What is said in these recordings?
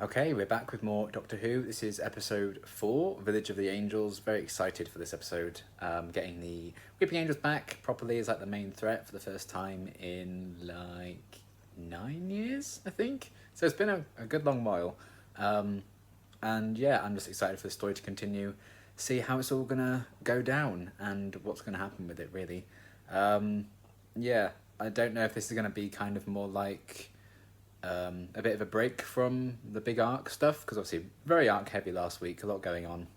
Okay, we're back with more Doctor Who. This is episode 4, Village of the Angels. Very excited for this episode. Getting the Weeping Angels back properly is like the main threat for the first time in like 9 years, I think. So it's been a good long while. And yeah, I'm just excited for the story to continue, see how it's all gonna go down and what's gonna happen with it, really. Yeah, I don't know if this is gonna be kind of more like a bit of a break from the big arc stuff, because obviously very arc heavy last week, a lot going on.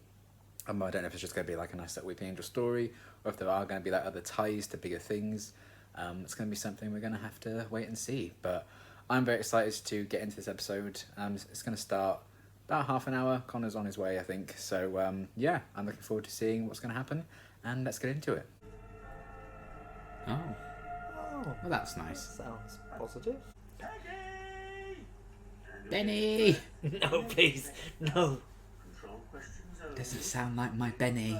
I don't know if it's just going to be like a nice Weeping Angel story, or if there are going to be like other ties to bigger things. It's going to be something we're going to have to wait and see. But I'm very excited to get into this episode. It's going to start about half an hour. Connor's on his way, I think. So yeah, I'm looking forward to seeing what's going to happen, and let's get into it. Oh, well, that's nice. Sounds positive. Benny! No, please, no. Doesn't sound like my Benny.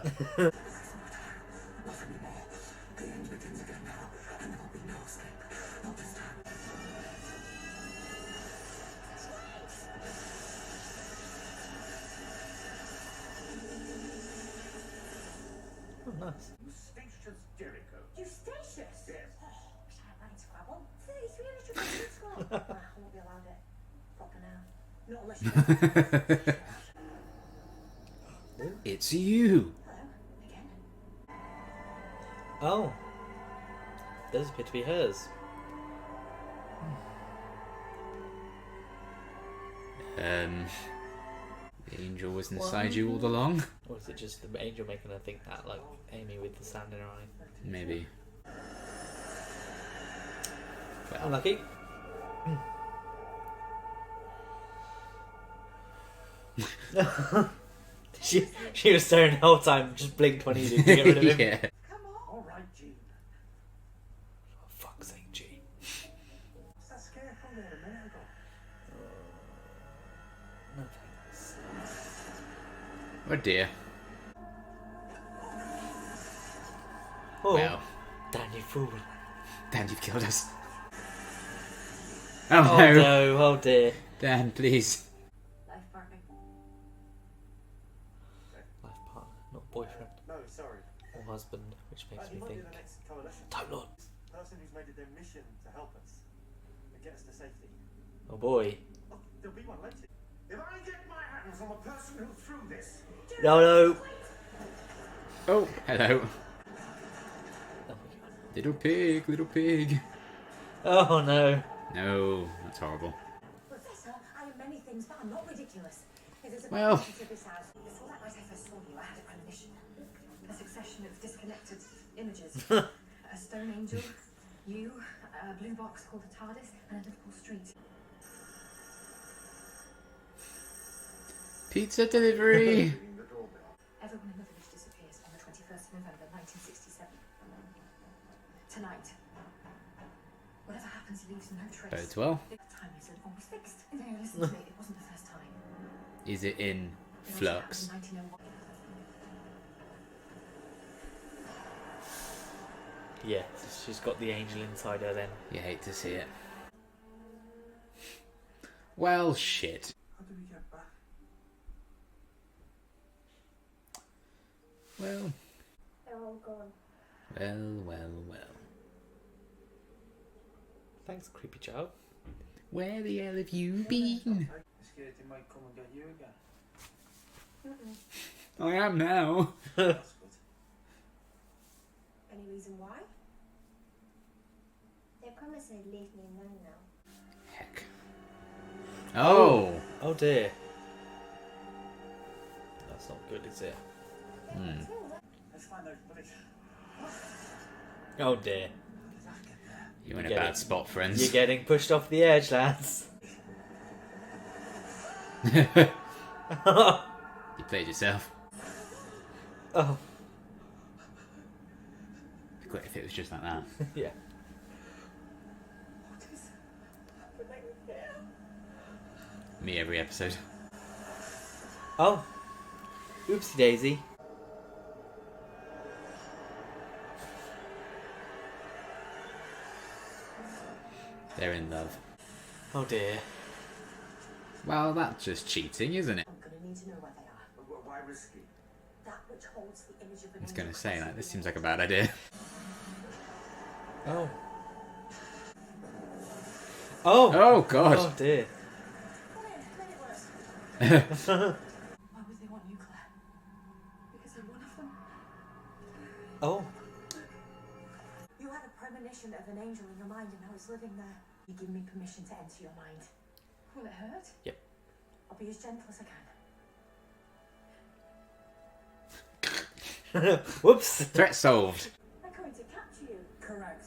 Oh, nice. Eustachius Jericho. Eustachius? Yes. Oh, I like Scrabble. 33 literature score. I won't be allowed it. Proper now. Not unless you... It's you! Hello, again. Oh. Those appear to be hers. The angel was inside you all along? Or is it just the angel making her think that, like Amy with the sand in her eye? Maybe. Well, Unlucky. She was staring the whole time, just blinked when he did to get rid of him. yeah. Come on. All right, Jean. For fuck's sake, Gene. What's that scare from there a minute ago? No thanks. Oh dear. Oh, Well, damn you fool. Dan, you've killed us. Oh Oh no! no, oh dear. Dan, please. Life partner. Life partner, not boyfriend. No, sorry. Or husband, which makes He me might think. be the next coalition. Time Lord. Person who's made it their mission to help us and get us to safety. Oh boy. Oh, there'll be one later. If I get my hands on the person who threw this, No, no. Oh, hello. Oh, Little pig, little pig. oh no. No, that's horrible. Professor, I am many things, but I'm not ridiculous. It is Well. about this house. Before that night I first saw you, I had a premonition. A succession of disconnected images. A stone angel, you, a blue box called a TARDIS, and a Liverpool street. Pizza delivery. ringing the doorbell. Everyone in the village disappears on the 21st of November 1967. Tonight. Whatever happens leaves no trace. Bodes well. The time is almost fixed. No, listen to me, it wasn't the first time. Is it in It also Flux? happened in 1901. Yeah, she's got the angel inside her then. You hate to see it. Well, shit. How do we get back? Well, They're all gone. well. Thanks, creepy child. Where the hell have you been? I'm scared he might come and get you again. I am now. That's good. Any reason why? They promised they'd leave me alone now. Heck. Oh. Oh dear. That's not good, is it? Let's find out what it Oh dear. You're in a Get bad it. spot, friends. You're getting pushed off the edge, lads. You played yourself. Oh, It'd be great if it was just like that. yeah. Me every episode. Oh. Oopsie daisy. They're in love. Oh dear. Well, that's just cheating, isn't it? I'm gonna need to know where they are. Why risky? That which holds the image of an I was angel gonna say, like, this closely seems like a bad idea. Oh. Oh! Oh, God. Oh dear. Why would they want nuclear? Because you're one of them. Oh. You had a premonition of an angel in your mind and I was living there. You give me permission to enter your mind. Will it hurt? Yep. I'll be as gentle as I can. Whoops. Threat solved. I'm going to capture you. Correct.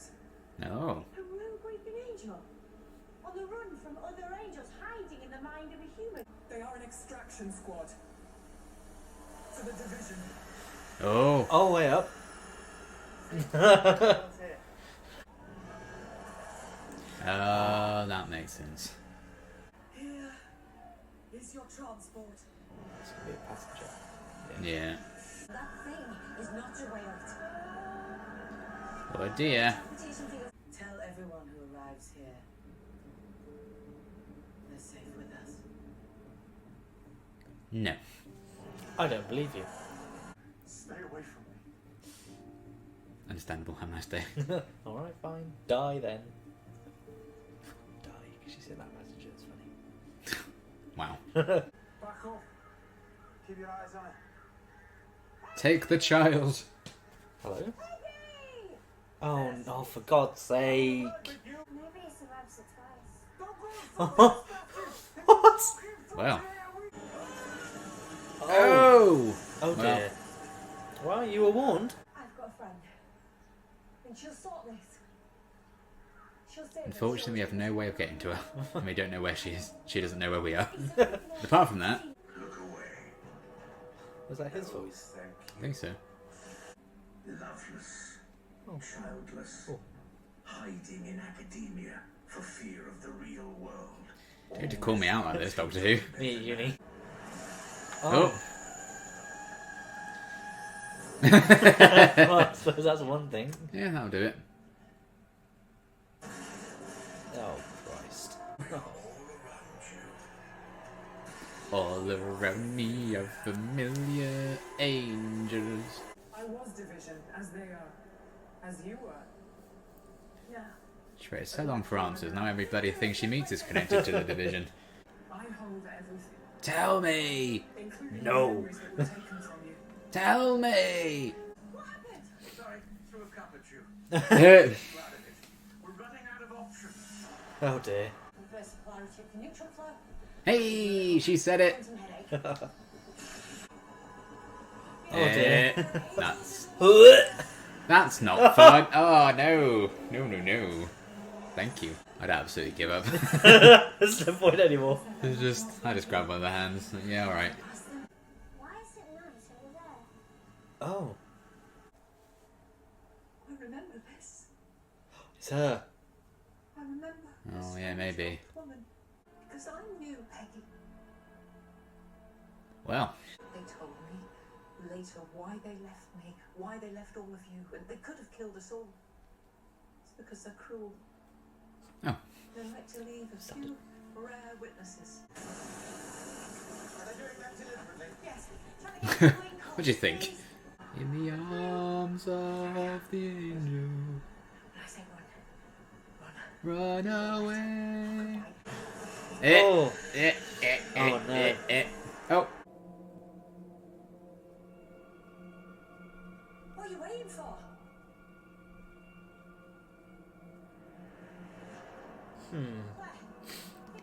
No. A rogue weeping angel. On the run from other angels, hiding in the mind of a human. They are an extraction squad. For the division. Oh. Oh, way up. That makes sense. Here is your transport. It's gonna be a passenger. Yeah. That thing is not your way out. Oh dear. Tell everyone who arrives here they're safe with us. No. I don't believe you. Stay away from me. Understandable. Have a nice day. Alright, fine. Die then. Die, because she said that passenger. It's funny. Wow. Back off. Keep your eyes on it. Take the child. Hello? Oh, no, for God's sake. Maybe he survives it twice. What? Well. Oh, Oh. oh Well. dear. Well, you were warned. I've got a friend. And she'll sort this. She'll save us. Unfortunately, we have no way of getting to her. And we don't know where she is. She doesn't know where we are. Apart from that, Look away. Was that his voice? Thank I think so. you. Loveless. Oh. Childless. Oh. Hiding in academia for fear of the real world. Don't need to call me out like this, Doctor Who. Me at uni. Oh. Well, I suppose that's one thing. Yeah, that'll do it. Oh, Christ. All around me are familiar angels. I was division, as they are, as you were. No. She waited so long for answers. Now every bloody thing she meets is connected to the division. I hold everything, Tell me! including No. the memories that were taken from you. Tell me! What happened? Sorry, threw a cup at you. oh Glad of it. We're running out of options. Oh dear. Reverse polarity of the neutral flow. hey, she said it. Quantum headache. Oh dear. That's not fun. Oh no. No. Thank you. I'd absolutely give up. There's no point anymore. I just grab one of the hands. Yeah, alright. Why is it nice over there? Oh, I remember this. it's her. I remember. Oh, this yeah, maybe. strange woman. Because I knew Peggy. Well, They told me later why they left me, why they left all of you, and they could have killed us all. It's because they're cruel. Oh. They like to leave a few rare witnesses. Are they doing that deliberately? Yes. Trying to get the green What do you think? please. In the arms of the angel, And I say run. run away. Oh. Oh no. Oh, What are you waiting for?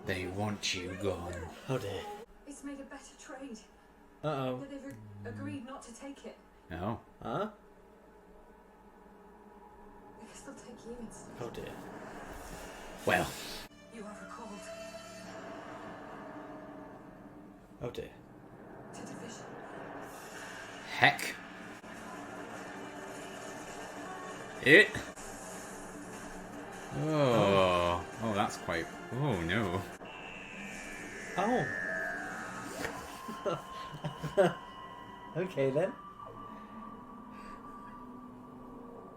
they want you gone. Oh dear. It's made a better trade. Uh-oh. But they've agreed not to take it. Oh, Huh? Because they'll take you instead. Oh dear. well. You are recalled Oh dear. to division. Heck. It. Oh, that's quite. Oh no. Oh. Okay then.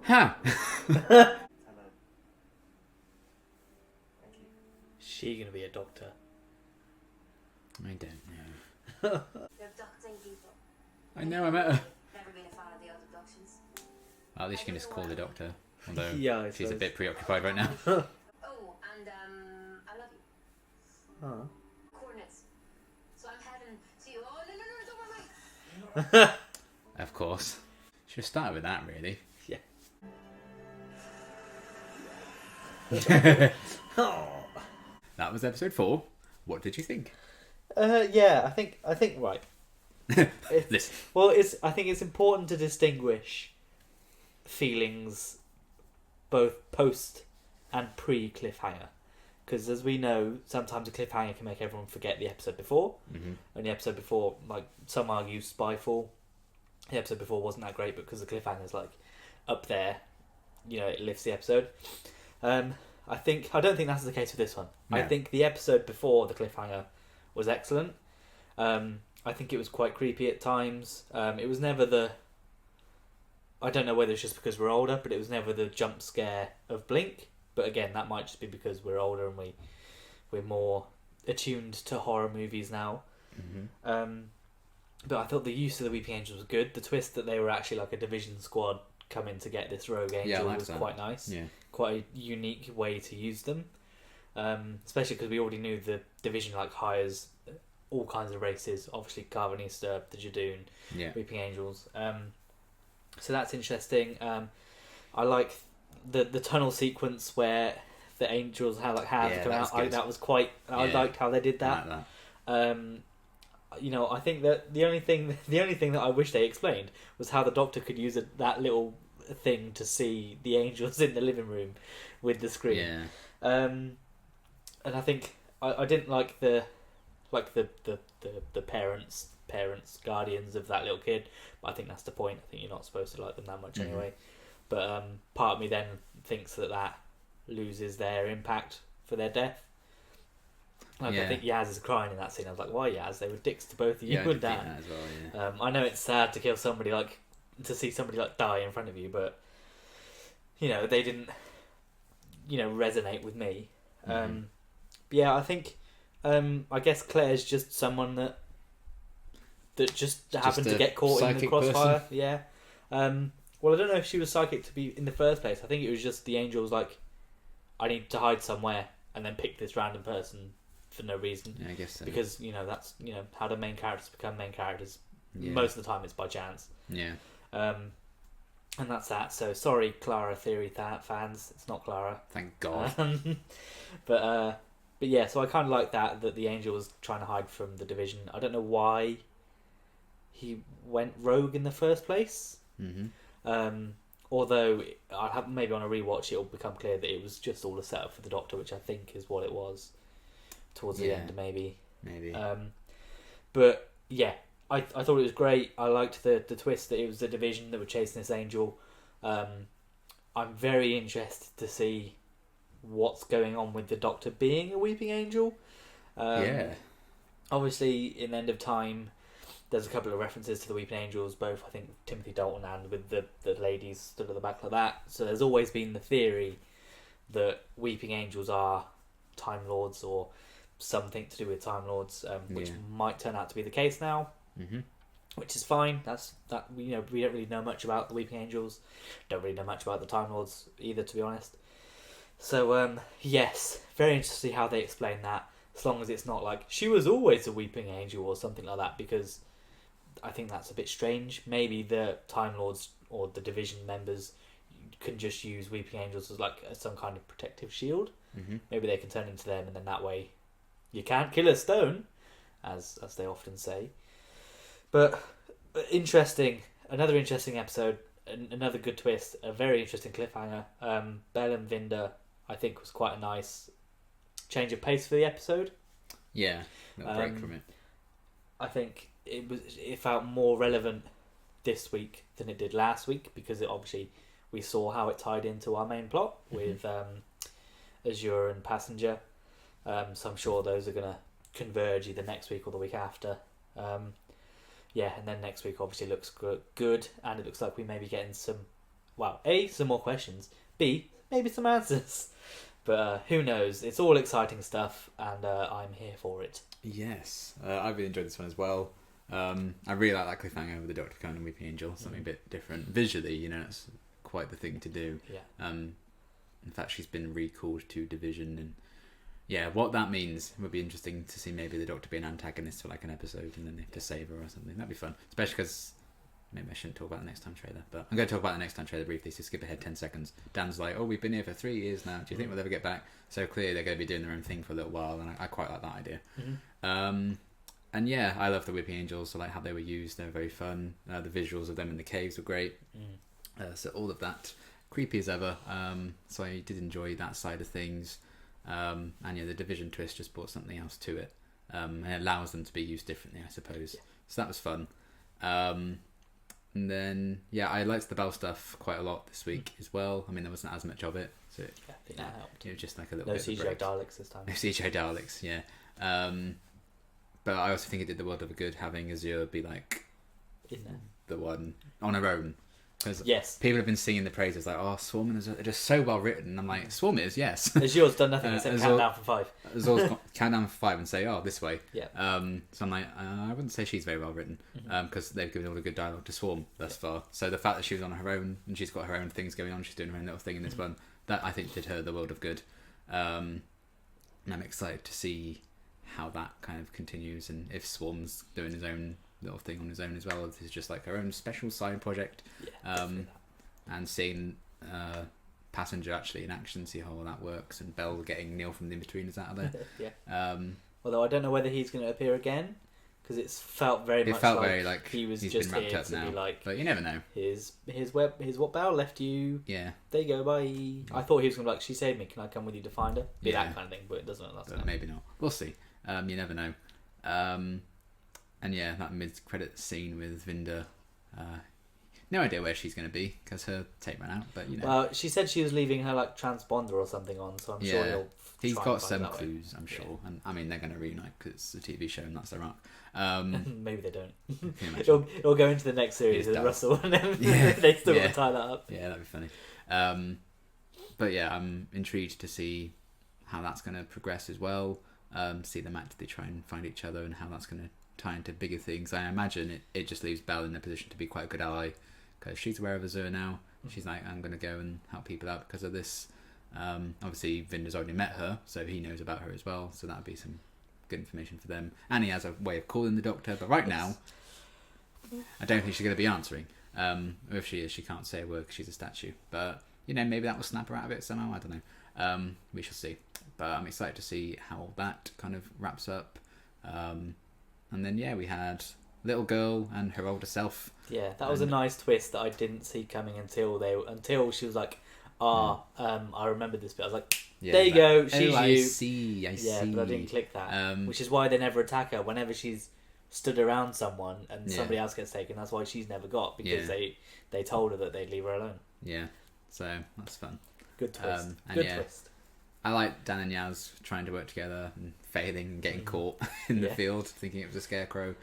Huh. Hello. Thank you. She gonna be a doctor. I don't know. You're abducting people. I know, I met her. Never been a fan of the old abductions. At least you can just call the doctor. Although Yeah, I she's a suppose. bit preoccupied right now. Oh, and I love you. Huh. Coordinates. So I'm heading to you. Oh, no, don't worry, mate. Of course. Should have started with that, really. Yeah. That was episode 4. What did you think? Yeah, I think right. Listen. Well, I think it's important to distinguish feelings both post and pre cliffhanger, because as we know, sometimes a cliffhanger can make everyone forget the episode before. Mm-hmm. And the episode before, like some argue Spyfall, the episode before wasn't that great because the cliffhanger's like up there, you know, it lifts the episode. I don't think that's the case with this one. No. I think the episode before the cliffhanger was excellent. I think it was quite creepy at times. It was never the... I don't know whether it's just because we're older, but it was never the jump scare of Blink. But again, that might just be because we're older and we're more attuned to horror movies now. Mm-hmm. But I thought the use of the Weeping Angels was good. The twist that they were actually like a division squad coming to get this rogue angel I like was that. quite nice. Yeah. Quite a unique way to use them. Especially because we already knew the division like hires all kinds of races. Obviously, Carvanista, the Jadoon, Yeah. Weeping Angels. So that's interesting. I like the tunnel sequence where the angels have like hands Yeah, come that was out. good. That was quite. I Yeah. liked how they did I that. like that. You know, I think that the only thing that I wish they explained was how the Doctor could use that little thing to see the angels in the living room with the screen. Yeah. And I think I didn't like the parents guardians of that little kid, but I think that's the point. I think you're not supposed to like them that much Mhm. anyway. But part of me then thinks that loses their impact for their death. Like Yeah. I think Yaz is crying in that scene. I was like, "Why, Yaz? They were dicks to both of you Yeah, I and did think Dan." that as well, yeah. I know it's sad to kill somebody, to see somebody die in front of you, but you know they didn't, resonate with me. Mhm. But yeah, I think, I guess Claire's just someone that just happened to a get caught in the psychic crossfire. person? Yeah. Well, I don't know if she was psychic to be in the first place. I think it was just the angel was like, I need to hide somewhere, and then pick this random person for no reason. Yeah, I guess so. Because that's how the main characters become main characters. Yeah. Most of the time, it's by chance. Yeah. And that's that. So sorry, Clara Theory fans. It's not Clara. Thank God. But yeah. So I kind of like that the angel was trying to hide from the division. I don't know why he went rogue in the first place. Mm-hmm. Although I'll have maybe on a rewatch it'll become clear that it was just all a setup for the Doctor, which I think is what it was towards the Yeah. end, maybe. Maybe. But yeah, I thought it was great. I liked the twist that it was the division that were chasing this angel. I'm very interested to see what's going on with the Doctor being a weeping angel. Yeah. Obviously, in End of Time, there's a couple of references to the Weeping Angels, both I think Timothy Dalton and with the ladies stood at the back like that. So there's always been the theory that Weeping Angels are Time Lords or something to do with Time Lords, which Yeah. might turn out to be the case now, Mm-hmm. which is fine. We don't really know much about the Weeping Angels, don't really know much about the Time Lords either, to be honest. So yes, very interested to see how they explain that. As long as it's not like she was always a weeping angel or something like that, because I think that's a bit strange. Maybe the Time Lords or the Division members can just use weeping angels as some kind of protective shield. Mm-hmm. Maybe they can turn into them, and then that way you can't kill a stone, as they often say. But interesting, another interesting episode, another good twist, a very interesting cliffhanger. Belle and Vinda, I think, was quite a nice change of pace for the episode. Yeah. No break from it. I think it felt more relevant this week than it did last week, because we saw how it tied into our main plot with Azure and Passenger. So I'm sure those are going to converge either next week or the week after. Yeah, and then next week obviously looks good, and it looks like we may be getting some more questions, B, maybe some answers. But who knows? It's all exciting stuff, and I'm here for it. Yes, I really enjoyed this one as well. I really like that cliffhanger with the Doctor Conan and Weeping Angel. Something a bit different visually. You know, it's quite the thing to do. Yeah. In fact, she's been recalled to Division, and yeah, what that means would be interesting to see. Maybe the Doctor be an antagonist for like an episode, and then they have to save her or something. That'd be fun, especially because maybe I shouldn't talk about the Next Time trailer, but I'm going to talk about the Next Time trailer briefly. So skip ahead 10 seconds. Dan's like, "Oh, we've been here for 3 years now. Do you think we'll ever get back?" So clearly they're going to be doing their own thing for a little while, and I quite like that idea. And yeah, I love the Weeping Angels. So like how they were used, they were very fun. The visuals of them in the caves were great. So all of that, creepy as ever. So I did enjoy that side of things. And yeah, the Division twist just brought something else to it, and it allows them to be used differently, I suppose. Yeah. So that was fun. And then yeah, I liked the Bell stuff quite a lot this week as well. I mean, there wasn't as much of it, so I think that helped. It was just like a little No bit of a CGI break. Daleks this time. No CGI Daleks, yeah. But I also think it did the world of a good having Azure be like In there. the one on her own. Because Yes. people have been singing the praises like, "Oh, Swarm and Azure are just so well written." I'm like, Swarm is, yes. Azure's done nothing except Azure- count down from 5. Azure's got count down for 5 and say, "Oh, this way." Yeah. So I'm like, I wouldn't say she's very well written, because they've given all the good dialogue to Swarm thus far. So the fact that she was on her own and she's got her own things going on, she's doing her own little thing in this one, that I think did her the world of good. And I'm excited to see how that kind of continues, and if Swarm's doing his own little thing on his own as well, if this is just like her own special side project. Yeah. And seeing Passenger actually in action, see how all that works, and Bell getting Neil from the In-Betweeners out of there. Yeah. Although I don't know whether he's going to appear again, because it's felt very much like he was he's just been wrapped here up to now. be like, But you never know. here's what Bell left you. Yeah, There you go, bye. I thought he was going to be like, she saved me, can I come with you to find her? Be Yeah. that kind of thing, but it doesn't look like but that. maybe not. We'll see. You never know. And yeah, that mid-credit scene with Vinda. No idea where she's going to be because her tape ran out. But you know, Well, she said she was leaving her like transponder or something on, so I'm sure Yeah. he's try got and find some it that way. clues, I'm sure. And I mean, they're going to reunite because it's a TV show and that's their arc. Maybe they don't. Can you imagine? It'll go into the next series It with does. Russell, and then Yeah. they still got Yeah. to tie that up. Yeah, that'd be funny. But yeah, I'm intrigued to see how that's going to progress as well. See them actively try and find each other and how that's going to tie into bigger things. I imagine it just leaves Belle in a position to be quite a good ally because she's aware of Azure now. She's like, I'm going to go and help people out because of this. Obviously, Vinder's already met her, so he knows about her as well. So that'd be some good information for them. And he has a way of calling the Doctor, but right now, I don't think she's going to be answering. Or if she is, she can't say a word because she's a statue. But you know, maybe that will snap her out of it somehow. I don't know. We shall see. But I'm excited to see how that kind of wraps up. And then yeah, we had little girl and her older self. Yeah, that was a nice twist that I didn't see coming until she was like, I remember this bit. I was like, Yeah, there you go, she's I you. see. I Yeah, see. but I didn't click that, Um, which is why they never attack her. Whenever she's stood around someone and Yeah. somebody else gets taken, that's why she's never got, because Yeah. they told her that they'd leave her alone. Yeah, so that's fun. Good twist. And Good yeah. twist. I like Dan and Yaz trying to work together and failing and getting caught in the Yeah. field, thinking it was a scarecrow,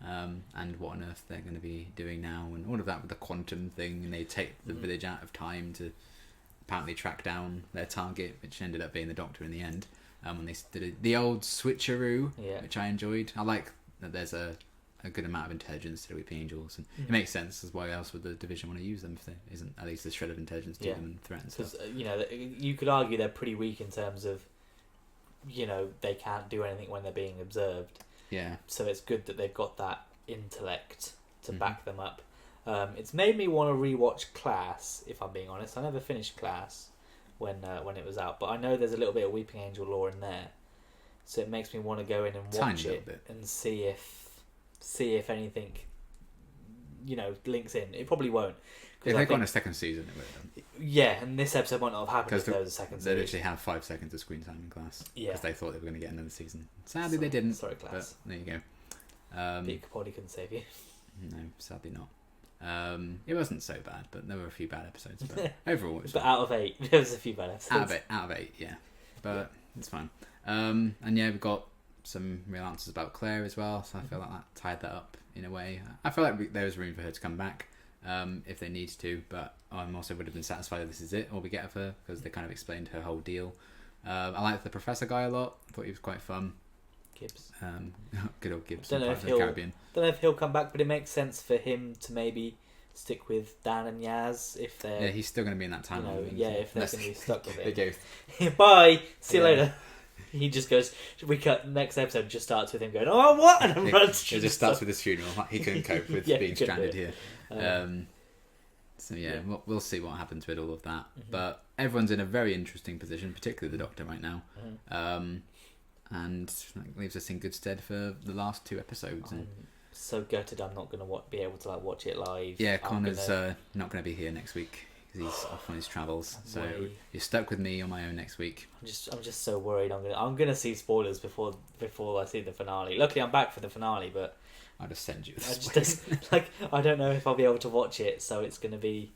and what on earth they're going to be doing now, and all of that with the quantum thing, and they take the village out of time to apparently track down their target, which ended up being the Doctor in the end. When they did the old switcheroo, Yeah. which I enjoyed. I like that there's a good amount of intelligence to the Weeping Angels, and it makes sense as why else would the Division want to use them if there isn't at least a shred of intelligence to Yeah. them and threat and stuff. Because you could argue they're pretty weak in terms of, they can't do anything when they're being observed. Yeah. So it's good that they've got that intellect to Mhm. back them up. It's made me want to rewatch Class, if I'm being honest. I never finished Class when it was out, but I know there's a little bit of Weeping Angel lore in there, so it makes me want to go in and Tiny watch little it bit. and see if anything links in. It probably won't. 'Cause If I they'd gone think- a second season, it would have done. yeah, and this episode might not have happened if Because there was a second They series. literally have 5 seconds of screen time in Class. Yeah. Because they thought they were going to get another season. Sadly, they didn't. Sorry, Class. But there you go. Big Capaldi couldn't save you. No, sadly not. It wasn't so bad, but there were a few bad episodes. But overall, it was But fine. out of 8, there was a few bad episodes. Out of eight, yeah. But it's fine. And yeah, we've got some real answers about Claire as well, so I feel like that tied that up in a way. I feel like there was room for her to come back if they needed to, but I also would have been satisfied if this is it, all we get of her, because they kind of explained her whole deal. I liked the professor guy a lot. I thought he was quite fun. Gibbs. Good old Gibbs. Don't know Pirates if of he'll. the Caribbean. Don't know if he'll come back, but it makes sense for him to maybe stick with Dan and Yaz if they're. Yeah, he's still going to be in that time. If they're going to be stuck with They it. go. Bye. See you Yeah. later. He just goes. We cut. Next episode just starts with him going, "Oh, what?" and then runs. It just starts with his funeral. He couldn't cope with Yeah, he being couldn't do stranded it. here. So yeah, we'll see what happens with all of that. But everyone's in a very interesting position, particularly the Doctor right now, and that leaves us in good stead for the last 2 episodes. And So gutted I'm not going to be able to watch it live. yeah, Connor's not going to be here next week because he's off on his travels. So you're stuck with me on my own next week. I'm just so worried. I'm gonna see spoilers before I see the finale. Luckily, I'm back for the finale, but I'll just send you I this. just I don't know if I'll be able to watch it. So it's gonna be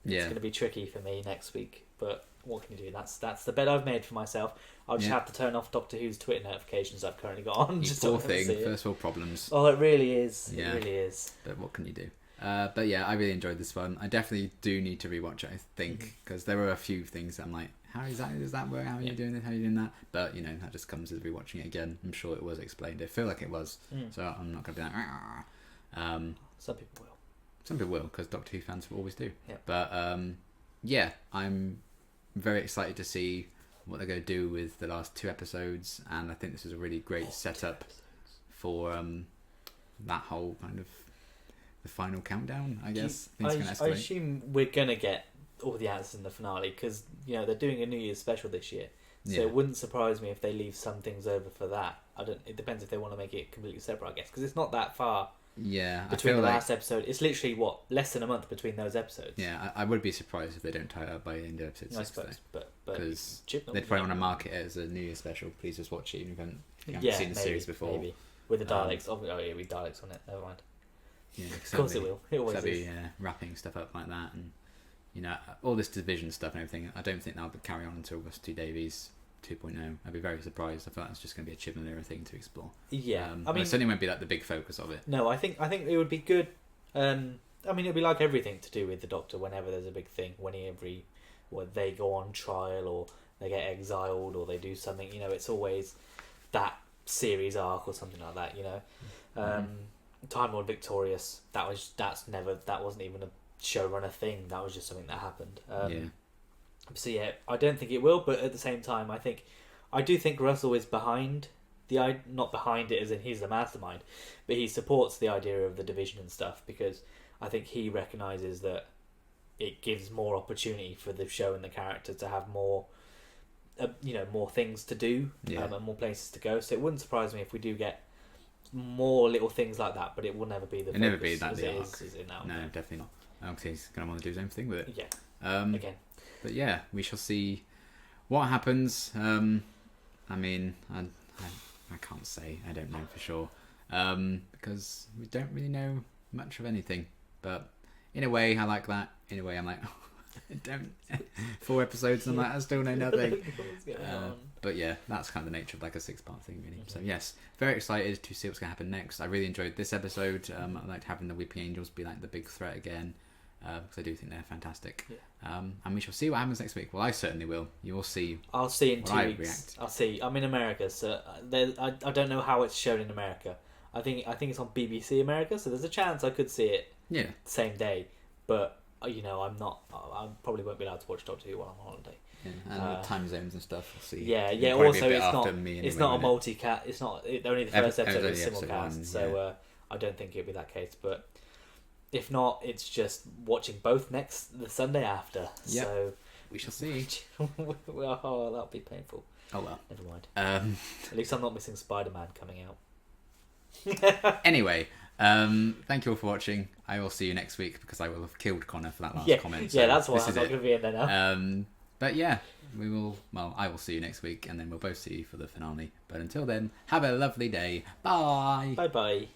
Yeah, tricky for me next week. But what can you do? That's the bed I've made for myself. I'll just have to turn off Doctor Who's Twitter notifications I've currently got on. you Just poor so I can thing. see it. First world problems. Oh, it really is. Yeah. It really is. But what can you do? But yeah, I really enjoyed this one. I definitely do need to rewatch it, I think, because there were a few things that I'm like, how does that work? How are you doing this? How are you doing that? But, that just comes with rewatching it again. I'm sure it was explained. I feel like it was. So I'm not going to be like, Some people will. some people will, because Doctor Who fans always do. Yep. But, yeah, I'm very excited to see what they're going to do with the last 2 episodes. And I think this is a really great setup for that whole kind of the final countdown, I guess. I assume we're gonna get all the answers in the finale because they're doing a New Year's special this year, so it wouldn't surprise me if they leave some things over for that. It depends if they want to make it completely separate, I guess, because it's not that far. Yeah, between I feel the like, last episode, it's literally less than a month between those episodes. Yeah, I would be surprised if they don't tie it up by the end of episode 6. I suppose, but because they'd probably want to market it as a New Year's special. Please just watch it even if you haven't seen the series before. Maybe with the Daleks. Oh yeah, with Daleks on it. Never mind. Yeah, of course it will. It always is. Wrapping stuff up like that, and all this division stuff and everything. I don't think that'll carry on until Russ T Davies 2.0. I'd be very surprised. I thought that's just going to be a Chibnall era thing to explore. Yeah, I mean, it certainly won't be like the big focus of it. No, I think it would be good. It'd be like everything to do with the Doctor. Whenever there's a big thing, where they go on trial or they get exiled or they do something, it's always that series arc or something like that. Time Lord Victorious. That wasn't even a showrunner thing. That was just something that happened. So yeah, I don't think it will, but at the same time, I do think Russell is behind not behind it as in he's the mastermind, but he supports the idea of the division and stuff because I think he recognises that it gives more opportunity for the show and the character to have more, more things to do and more places to go. So it wouldn't surprise me if we do get more little things like that, but it will never be the focus never be that as the it arc. is now. No, definitely not. Obviously, he's going to want to do his own thing with it. Yeah. Again. But yeah, we shall see what happens. I can't say. I don't know for sure because we don't really know much of anything. But in a way, I like that. In a way, I'm like, I don't. 4 episodes, and I'm like, I still know nothing. But yeah, that's kind of the nature of like a 6-part thing, really. So yes, very excited to see what's going to happen next. I really enjoyed this episode. I liked having the Weeping Angels be like the big threat again. Because I do think they're fantastic. And we shall see what happens next week. Well, I certainly will. You will see. I'll see in 2 weeks. React. I'll see. I'm in America, so I don't know how it's shown in America. I think it's on BBC America, so there's a chance I could see it. Yeah. Same day, but I'm not. I probably won't be allowed to watch Doctor Who while I'm on holiday. Yeah, and time zones and stuff. We'll see. Yeah. It'll probably Also, be a bit it's after not. me anyway, It's not a won't it? multi-cat. It's not. Only the first episode only is episode simulcast, 1, so I don't think it'll be that case. But if not, it's just watching both the Sunday after. Yep. So we shall see. Oh, that'll be painful. Oh well. Never mind. Um, At least I'm not missing Spider-Man coming out. Anyway, thank you all for watching. I will see you next week because I will have killed Connor for that last comment. So Yeah, that's why this I'm is not it. going to be in there now. But yeah, we will. Well, I will see you next week, and then we'll both see you for the finale. But until then, have a lovely day. Bye. Bye bye.